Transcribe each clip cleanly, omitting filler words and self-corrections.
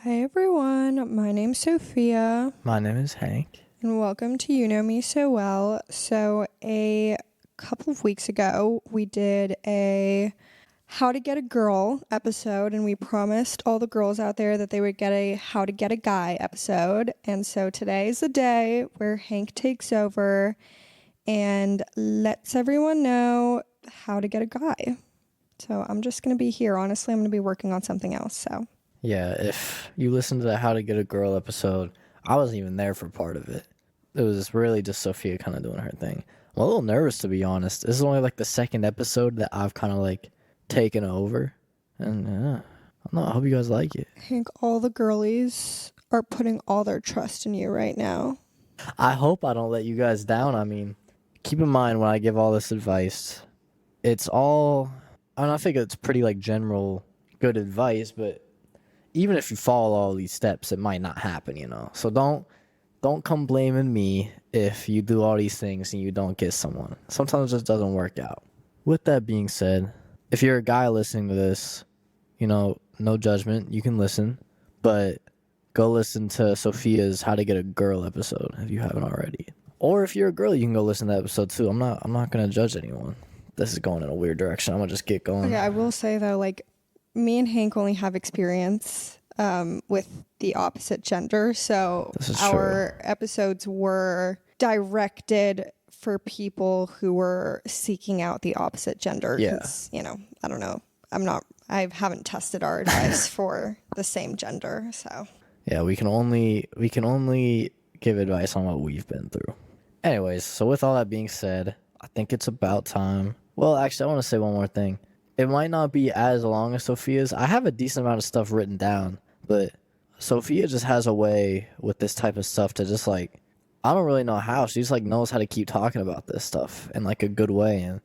Hi everyone, my name's Sophia, My name is Hank. and welcome to You Know Me So Well. So, a couple of weeks ago, we did a How to Get a Girl episode, and we promised all the girls out there that they would get a How to Get a Guy episode. And so, today is the day where Hank takes over and lets everyone know how to get a guy. So, I'm just going to be here. Honestly, I'm going to be working on something else. So, Yeah, if you listen to the How to Get a Girl episode, I wasn't even there for part of it. It was really just Sophia kind of doing her thing. I'm a little nervous, to be honest. This is only like the second episode that I've kind of like taken over. And I don't know, I hope you guys like it. Hank, all the girlies are putting all their trust in you right now. I hope I don't let you guys down. I mean, keep in mind when I give all this advice, it's all, I think it's pretty like general good advice, but even if you follow all these steps, it might not happen, you know? So don't come blaming me if you do all these things and you don't get someone. Sometimes it just doesn't work out. With that being said, if you're a guy listening to this, you know, no judgment, you can listen, but go listen to Sophia's How to Get a Girl episode if you haven't already. Or if you're a girl, you can go listen to that episode too. I'm not gonna judge anyone. This is going in a weird direction. I'm gonna just get going. Okay, I will say though, like, me and Hank only have experience with the opposite gender, so This is our episodes were directed for people who were seeking out the opposite gender. Yeah. 'Cause, you know, I don't know. I haven't tested our advice for the same gender, so. Yeah, we can only give advice on what we've been through. Anyways, so with all that being said, I think it's about time. Well, actually, I want to say one more thing. It might not be as long as Sophia's. I have a decent amount of stuff written down, but Sophia just has a way with this type of stuff to just like, I don't really know how. She just like knows how to keep talking about this stuff in like a good way, and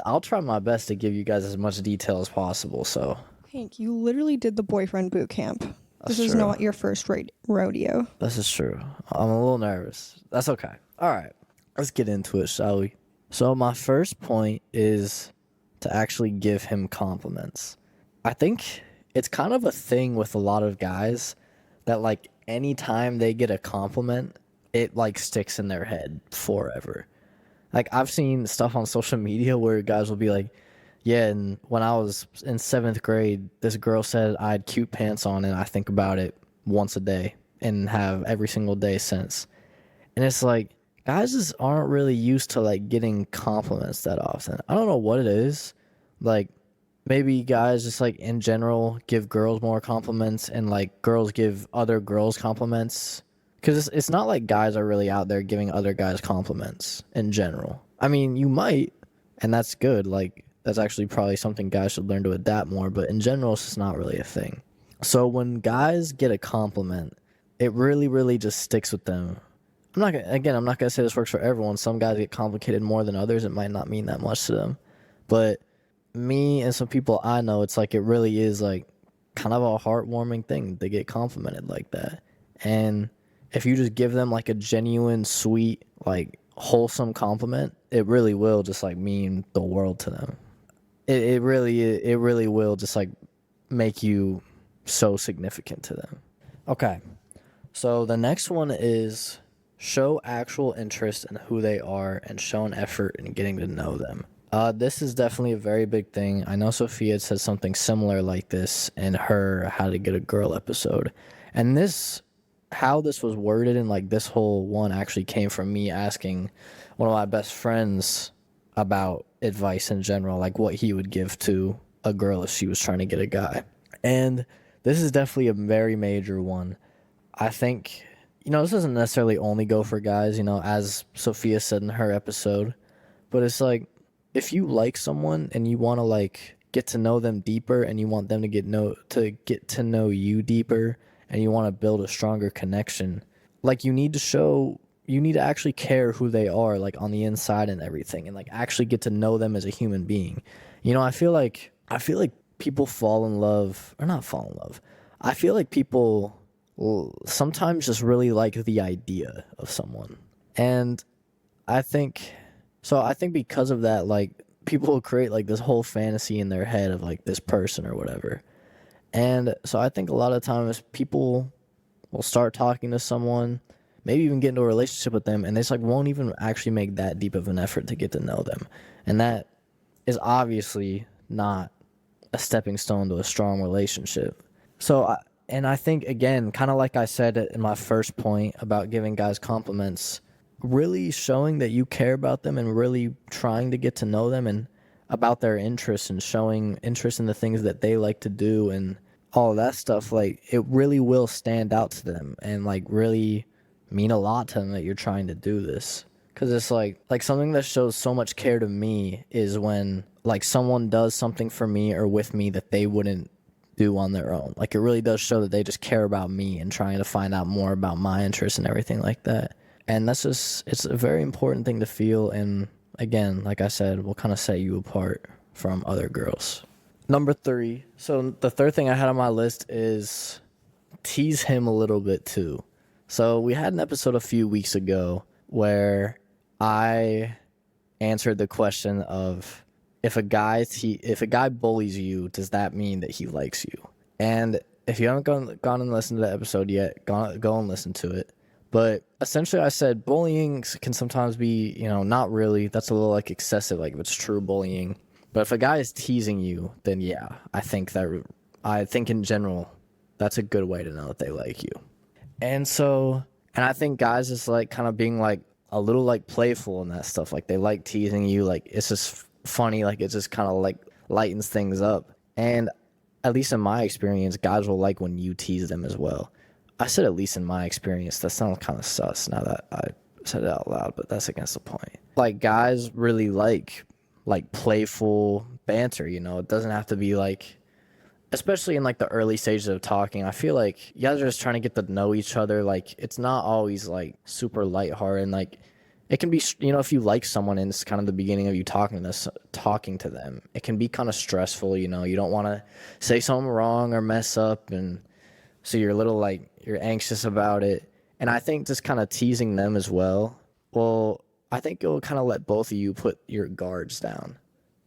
I'll try my best to give you guys as much detail as possible. So Hank, you literally did the boyfriend boot camp. This is true. not your first rodeo. This is true. I'm a little nervous. That's okay. All right, let's get into it, shall we? So my first point is to actually give him compliments. I think it's kind of a thing with a lot of guys that like anytime they get a compliment, it like sticks in their head forever. Like I've seen stuff on social media where guys will be like, yeah, and when I was in 7th grade, this girl said I had cute pants on, and I think about it once a day and have every single day since. And it's like, guys just aren't really used to like getting compliments that often. I don't know what it is. Like maybe guys just like in general give girls more compliments, and like girls give other girls compliments. Because it's not like guys are really out there giving other guys compliments in general. I mean, you might, and that's good. Like, that's actually probably something guys should learn to adapt more, but in general, it's just not really a thing. So when guys get a compliment, it really, really just sticks with them. I'm not gonna say this works for everyone. Some guys get complicated more than others. It might not mean that much to them. But me and some people I know, it's like it really is like kind of a heartwarming thing to get complimented like that. And if you just give them like a genuine, sweet, like wholesome compliment, it really will just like mean the world to them. It really will just like make you so significant to them. Okay. So the next one is show actual interest in who they are and show an effort in getting to know them. This is definitely a very big thing. I know Sophia had said something similar like this in her How to Get a Girl episode. And how this was worded and like this whole one actually came from me asking one of my best friends about advice in general, like what he would give to a girl if she was trying to get a guy. And this is definitely a very major one. I think, this doesn't necessarily only go for guys, as Sophia said in her episode, but it's like if you like someone and you want to like get to know them deeper and you want them to get to know you deeper and you want to build a stronger connection, like you need to actually care who they are, like on the inside and everything, and like actually get to know them as a human being. I feel like people fall in love, or not fall in love. I feel like people sometimes just really like the idea of someone. And I think because of that, like people will create like this whole fantasy in their head of like this person or whatever. And so I think a lot of times people will start talking to someone, maybe even get into a relationship with them, and they just like won't even actually make that deep of an effort to get to know them. And that is obviously not a stepping stone to a strong relationship. And I think, again, kind of like I said in my first point about giving guys compliments, really showing that you care about them and really trying to get to know them and about their interests and showing interest in the things that they like to do and all of that stuff, like, it really will stand out to them and, like, really mean a lot to them that you're trying to do this. Because it's like something that shows so much care to me is when, like, someone does something for me or with me that they wouldn't do on their own. Like, it really does show that they just care about me and trying to find out more about my interests and everything like that. And that's just, it's a very important thing to feel. And again, like I said, will kind of set you apart from other girls. Number 3. So the third thing I had on my list is tease him a little bit too. So we had an episode a few weeks ago where I answered the question of if a guy bullies you, does that mean that he likes you? And if you haven't gone and listened to the episode yet, go and listen to it. But essentially I said bullying can sometimes be, not really. That's a little like excessive, like if it's true bullying. But if a guy is teasing you, then yeah, I think in general, that's a good way to know that they like you. And I think guys is like kind of being like a little like playful and that stuff. Like they like teasing you. Like it's just funny. Like it just kind of like lightens things up. And at least in my experience, guys will like when you tease them as well. I said at least in my experience. That sounds kind of sus now that I said it out loud, but that's against the point. Like guys really like playful banter, it doesn't have to be like, especially in like the early stages of talking, I feel like you guys are just trying to get to know each other. Like it's not always like super lighthearted, and like it can be, if you like someone and it's kind of the beginning of you talking to them, it can be kind of stressful. You don't want to say something wrong or mess up, and so you're a little like you're anxious about it. And I think just kind of teasing them as well, I think it will kind of let both of you put your guards down.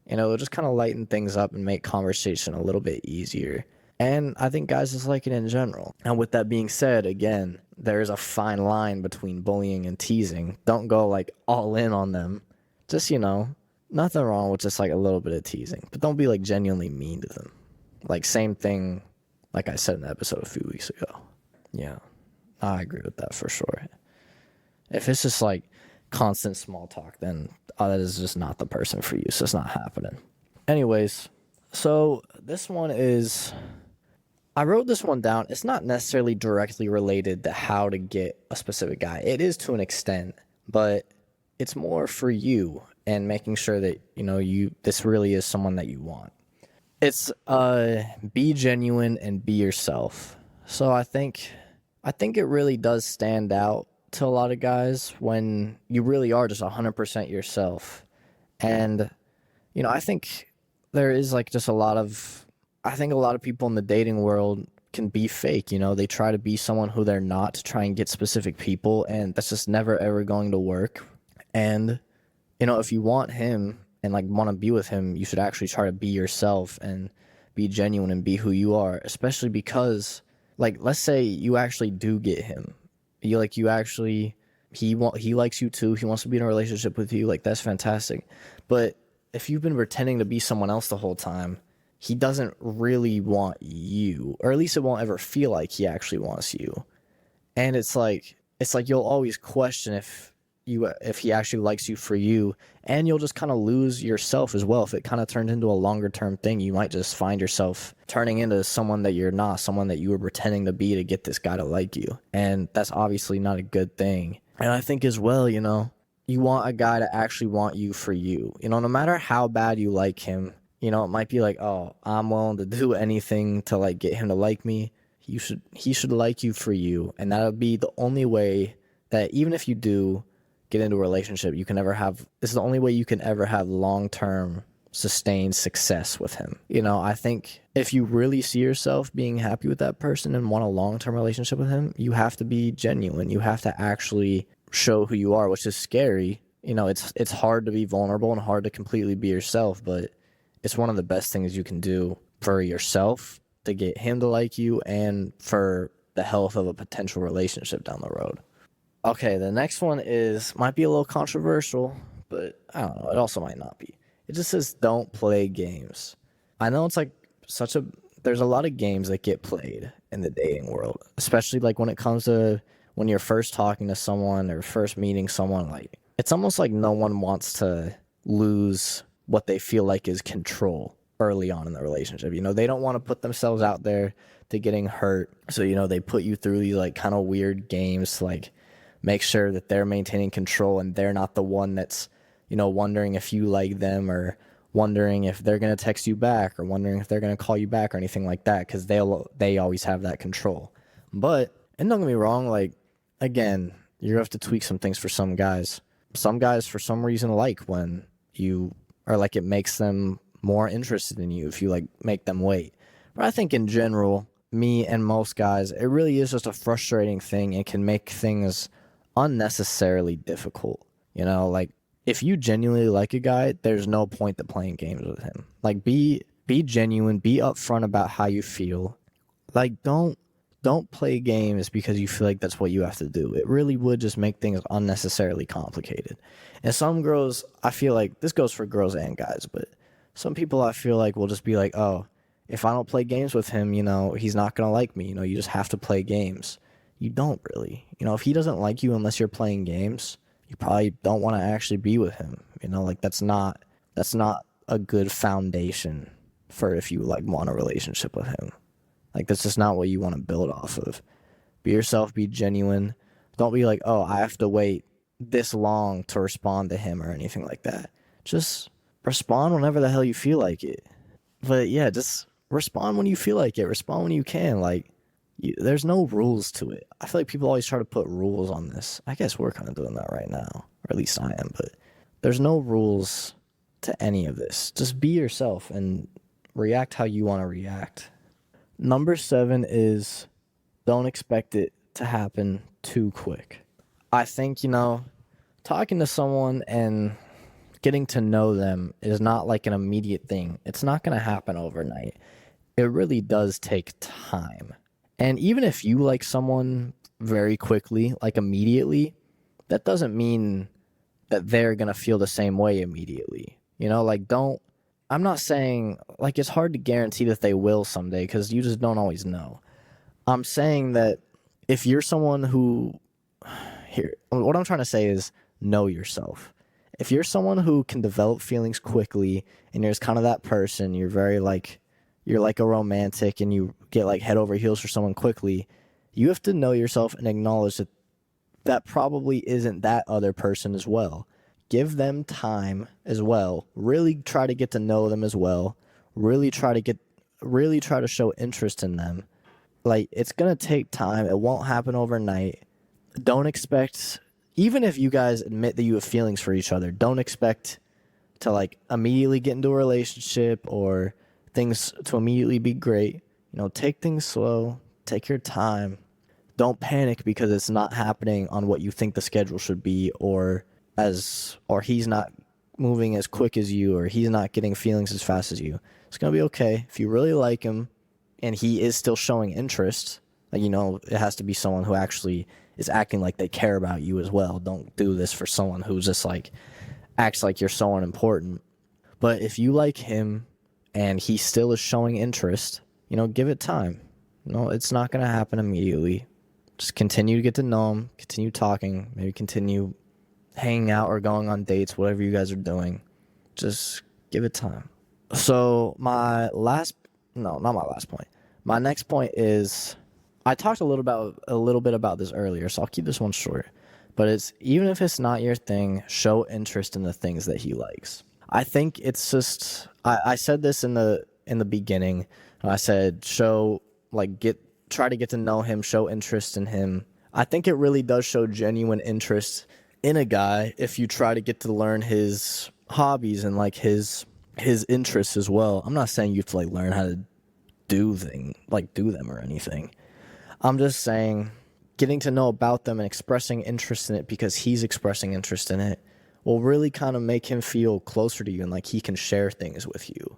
It'll just kind of lighten things up and make conversation a little bit easier. And I think guys just like it in general. And with that being said, again, there's a fine line between bullying and teasing. Don't go like all in on them. Just, nothing wrong with just like a little bit of teasing. But don't be like genuinely mean to them. Like same thing like I said in the episode a few weeks ago. Yeah, I agree with that for sure. If it's just like constant small talk, then that is just not the person for you. So it's not happening. Anyways, so this one is, I wrote this one down. It's not necessarily directly related to how to get a specific guy. It is to an extent, but it's more for you and making sure that, this really is someone that you want. It's be genuine and be yourself. So I think it really does stand out to a lot of guys when you really are just 100% yourself. And I think there is like just a lot of people in the dating world can be fake. They try to be someone who they're not to try and get specific people, and that's just never ever going to work. And if you want him and like want to be with him, you should actually try to be yourself and be genuine and be who you are, especially because like let's say you actually do get him. He likes you too. He wants to be in a relationship with you. Like that's fantastic. But if you've been pretending to be someone else the whole time, he doesn't really want you, or at least it won't ever feel like he actually wants you. And it's like you'll always question if he actually likes you for you, and you'll just kind of lose yourself as well. If it kind of turns into a longer term thing, you might just find yourself turning into someone that you're not, someone that you were pretending to be to get this guy to like you. And that's obviously not a good thing. And I think as well, you want a guy to actually want you for you. No matter how bad you like him, it might be like, oh, I'm willing to do anything to like get him to like me. He should like you for you. And that'll be the only way that even if you do get into a relationship, this is the only way you can ever have long-term sustained success with him. I think if you really see yourself being happy with that person and want a long-term relationship with him, you have to be genuine. You have to actually show who you are, which is scary. It's hard to be vulnerable and hard to completely be yourself, but it's one of the best things you can do for yourself to get him to like you and for the health of a potential relationship down the road. Okay, the next one might be a little controversial, but I don't know. It also might not be. It just says don't play games. I know it's like there's a lot of games that get played in the dating world, especially like when it comes to when you're first talking to someone or first meeting someone. Like, it's almost like no one wants to lose what they feel like is control early on in the relationship. They don't want to put themselves out there to getting hurt. So, they put you through these like kind of weird games to like make sure that they're maintaining control and they're not the one that's, wondering if you like them or wondering if they're going to text you back or wondering if they're going to call you back or anything like that, because they always have that control. But, and don't get me wrong, like, again, you're going to have to tweak some things for some guys. Some guys, for some reason, like when you are like, it makes them more interested in you if you like make them wait. But I think in general, me and most guys, it really is just a frustrating thing and can make things unnecessarily difficult. Like, if you genuinely like a guy, there's no point to playing games with him. Like, be genuine, be upfront about how you feel. Like, don't play games because you feel like that's what you have to do. It really would just make things unnecessarily complicated. And some girls, I feel like, this goes for girls and guys, but some people I feel like will just be like, oh, if I don't play games with him, he's not going to like me. You just have to play games. You don't really. If he doesn't like you unless you're playing games, you probably don't want to actually be with him. Like, that's not a good foundation for if you like want a relationship with him. Like, that's just not what you want to build off of. Be yourself, be genuine. Don't be like, oh, I have to wait this long to respond to him or anything like that. Just respond whenever the hell you feel like it. But yeah, just respond when you feel like it. Respond when you can. Like, there's no rules to it. I feel like people always try to put rules on this. I guess we're kind of doing that right now, or at least I am. But there's no rules to any of this. Just be yourself and react how you want to react. Number 7 is don't expect it to happen too quick. I think, talking to someone and getting to know them is not like an immediate thing. It's not going to happen overnight. It really does take time. And even if you like someone very quickly, like immediately, that doesn't mean that they're going to feel the same way immediately. I'm not saying, like, it's hard to guarantee that they will someday because you just don't always know. I'm saying that if you're someone what I'm trying to say is know yourself. If you're someone who can develop feelings quickly and you're just kind of that person, you're like a romantic and you get like head over heels for someone quickly, you have to know yourself and acknowledge that probably isn't that other person as well. Give them time as well. Really try to get to know them as well. Really try to show interest in them. Like, it's going to take time. It won't happen overnight. Don't expect, even if you guys admit that you have feelings for each other, don't expect to like immediately get into a relationship or things to immediately be great. Take things slow, take your time. Don't panic because it's not happening on what you think the schedule should be, or he's not moving as quick as you, or he's not getting feelings as fast as you. It's going to be okay. If you really like him and he is still showing interest, like, it has to be someone who actually is acting like they care about you as well. Don't do this for someone who just like acts like you're so unimportant. But if you like him and he still is showing interest, give it time. It's not going to happen immediately. Just continue to get to know him, continue talking, maybe continue hanging out or going on dates, whatever you guys are doing. Just give it time. So not my last point. My next point is, I talked a little bit about this earlier, so I'll keep this one short. But it's, even if it's not your thing, show interest in the things that he likes. I think it's just, I said this in the beginning. I said try to get to know him, show interest in him. I think it really does show genuine interest in a guy if you try to get to learn his hobbies and like his interests as well. I'm not saying you have to like learn how to do them or anything. I'm just saying getting to know about them and expressing interest in it because he's expressing interest in it will really kind of make him feel closer to you and like he can share things with you.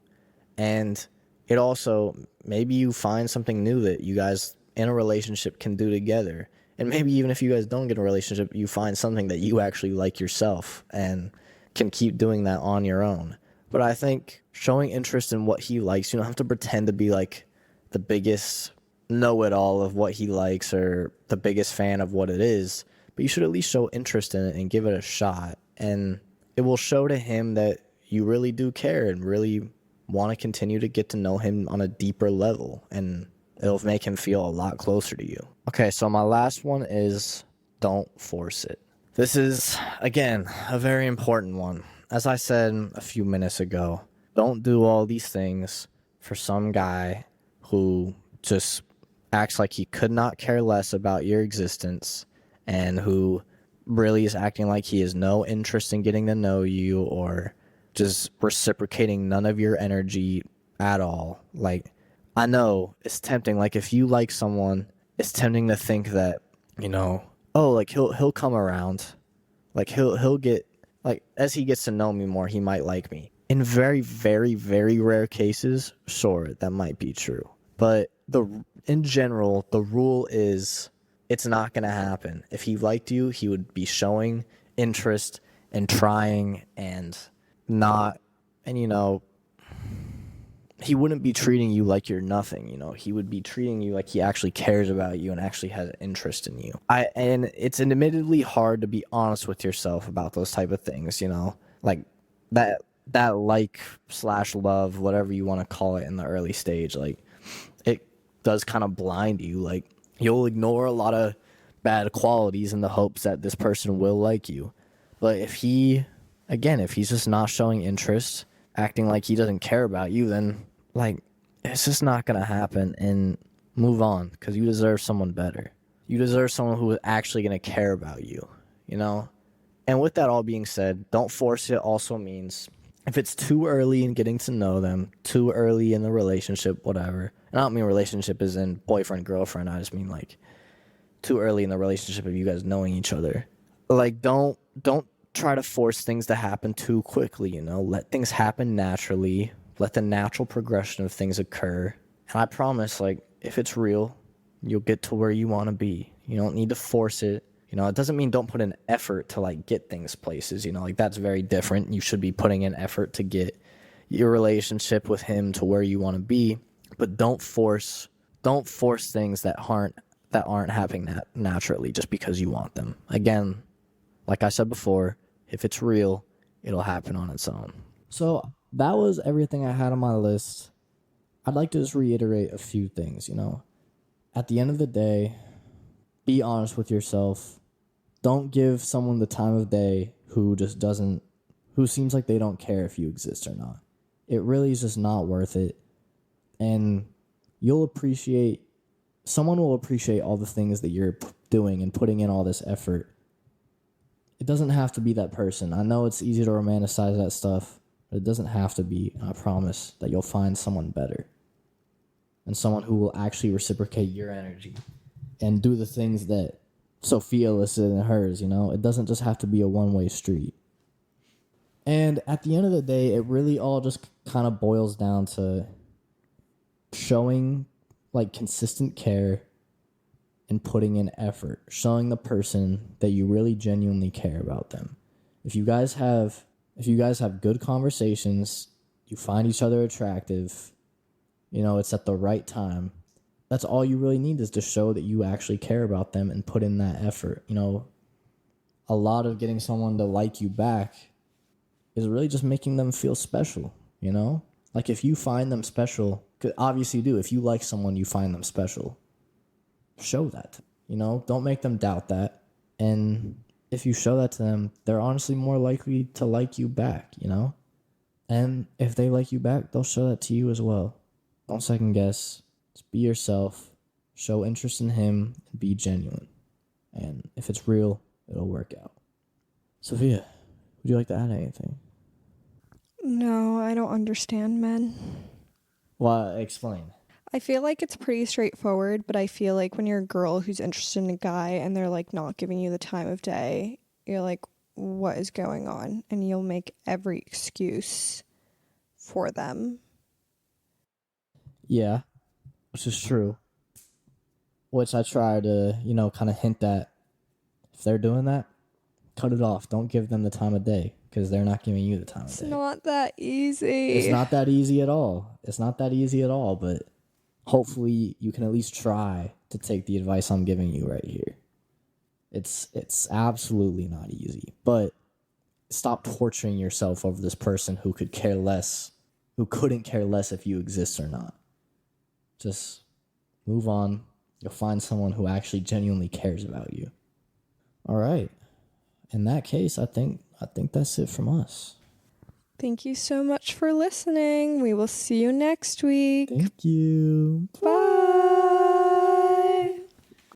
And it also, maybe you find something new that you guys in a relationship can do together. And maybe even if you guys don't get a relationship, you find something that you actually like yourself and can keep doing that on your own. But I think showing interest in what he likes, you don't have to pretend to be like the biggest know-it-all of what he likes or the biggest fan of what it is, but you should at least show interest in it and give it a shot. And it will show to him that you really do care and really want to continue to get to know him on a deeper level, and it'll make him feel a lot closer to you. Okay, so my last one is don't force it. This is, again, a very important one. As I said a few minutes ago, don't do all these things for some guy who just acts like he could not care less about your existence and who really is acting like he has no interest in getting to know you or just reciprocating none of your energy at all. Like, I know it's tempting. Like, if you like someone, it's tempting to think that, oh, like he'll come around. Like he'll get, like, as he gets to know me more, he might like me. In very, very, very rare cases, sure, that might be true. But in general, the rule is it's not going to happen. If he liked you, he would be showing interest and trying and not, and he wouldn't be treating you like you're nothing. He would be treating you like he actually cares about you and actually has interest in you. And it's admittedly hard to be honest with yourself about those type of things, like that like slash love, whatever you want to call it in the early stage. Like, it does kind of blind you. Like, you'll ignore a lot of bad qualities in the hopes that this person will like you. But if he's just not showing interest, acting like he doesn't care about you, then, like, it's just not going to happen, and move on, because you deserve someone better. You deserve someone who is actually going to care about you, And with that all being said, don't force it also means if it's too early in getting to know them, too early in the relationship, whatever. And I don't mean relationship as in boyfriend, girlfriend. I just mean, like, too early in the relationship of you guys knowing each other. Like, don't try to force things to happen too quickly, Let things happen naturally. Let the natural progression of things occur. And I promise, like, if it's real, you'll get to where you want to be. You don't need to force it. It doesn't mean don't put in effort to, like, get things places, like, that's very different. You should be putting in effort to get your relationship with him to where you want to be, but don't force things that aren't happening naturally just because you want them. Again, like I said before, if it's real, it'll happen on its own. So that was everything I had on my list. I'd like to just reiterate a few things, At the end of the day, be honest with yourself. Don't give someone the time of day who seems like they don't care if you exist or not. It really is just not worth it. And someone will appreciate all the things that you're doing and putting in all this effort. It doesn't have to be that person. I know it's easy to romanticize that stuff, but it doesn't have to be. I promise that you'll find someone better and someone who will actually reciprocate your energy and do the things that Sophia listed in hers, It doesn't just have to be a one-way street. And at the end of the day, it really all just kind of boils down to showing, like, consistent care and putting in effort, showing the person that you really genuinely care about them. If you guys have good conversations, you find each other attractive, it's at the right time. That's all you really need, is to show that you actually care about them and put in that effort. A lot of getting someone to like you back is really just making them feel special, Like, if you find them special, obviously you do. If you like someone, you find them special. Show that, Don't make them doubt that. And if you show that to them, they're honestly more likely to like you back, And if they like you back, they'll show that to you as well. Don't second guess. Just be yourself. Show interest in him and be genuine. And if it's real, it'll work out. Sophia, would you like to add anything? No, I don't understand men. Well, explain. I feel like it's pretty straightforward, but I feel like when you're a girl who's interested in a guy and they're, like, not giving you the time of day, you're like, what is going on? And you'll make every excuse for them. Yeah, which is true. Which I try to, kind of hint at. If they're doing that, cut it off. Don't give them the time of day because they're not giving you the time of It's day. not that easy. It's not that easy at all. It's not that easy at all, but hopefully you can at least try to take the advice I'm giving you right here. It's absolutely not easy, but stop torturing yourself over this person who couldn't care less if you exist or not. Just move on. You'll find someone who actually genuinely cares about you. All right. In that case, I think that's it from us. Thank you so much for listening. We will see you next week. Thank you. Bye.